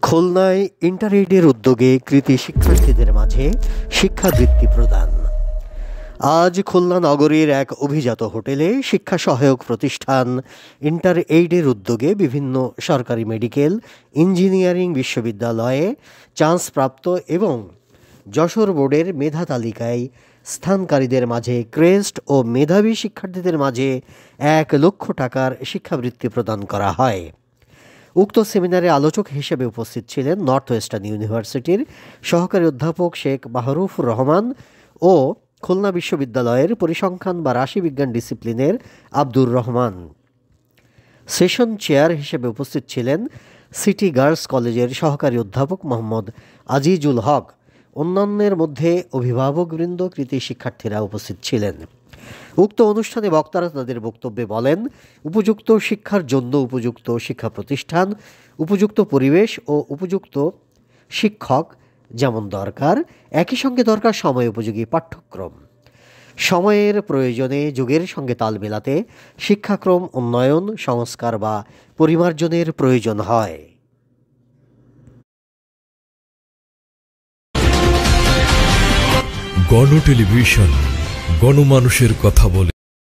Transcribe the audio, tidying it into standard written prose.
খুলনায় ইন্টার-এইডের উদ্যোগে কৃতি শিক্ষার্থীদের মাঝে শিক্ষাবৃত্তি প্রদান। আজ খুলনা নগরীর এক অভিজাত হোটেলে শিক্ষা সহায়ক প্রতিষ্ঠান ইন্টার-এইডের উদ্যোগে বিভিন্ন সরকারি মেডিকেল, ইঞ্জিনিয়ারিং বিশ্ববিদ্যালয়ে চান্সপ্রাপ্ত এবং যশোর বোর্ডের মেধা তালিকায় স্থানকারীদের মাঝে ক্রেস্ট ও মেধাবী শিক্ষার্থীদের মাঝে ১ লক্ষ টাকার শিক্ষাবৃত্তি প্রদান করা হয়। উক্ত সেমিনারে আলোচক হিসেবে উপস্থিত ছিলেন নর্থ ওয়েস্টার্ন ইউনিভার্সিটির সহকারী অধ্যাপক শেখ মাহরুফুর রহমান ও খুলনা বিশ্ববিদ্যালয়ের পরিসংখ্যান বা রাশিবিজ্ঞান ডিসিপ্লিনের আব্দুর রহমান। সেশন চেয়ার হিসেবে উপস্থিত ছিলেন সিটি গার্লস কলেজের সহকারী অধ্যাপক মোহাম্মদ আজিজুল হক। অন্যান্যের মধ্যে অভিভাবকবৃন্দ, কৃতি শিক্ষার্থীরা উপস্থিত ছিলেন। উক্ত অনুষ্ঠানে বক্তারা তাদের বক্তব্যে বলেন, উপযুক্ত শিক্ষার জন্য উপযুক্ত শিক্ষা প্রতিষ্ঠান, উপযুক্ত পরিবেশ ও উপযুক্ত শিক্ষক যেমন দরকার, একই সঙ্গে দরকার সময় উপযোগী পাঠ্যক্রম। সময়ের প্রয়োজনে যুগের সঙ্গে তাল মেলাতে শিক্ষাক্রম উন্নয়ন, সংস্কার বা পরিমার্জনের প্রয়োজন হয়। গণ টেলিভিশন, গণমানুষের কথা বলে।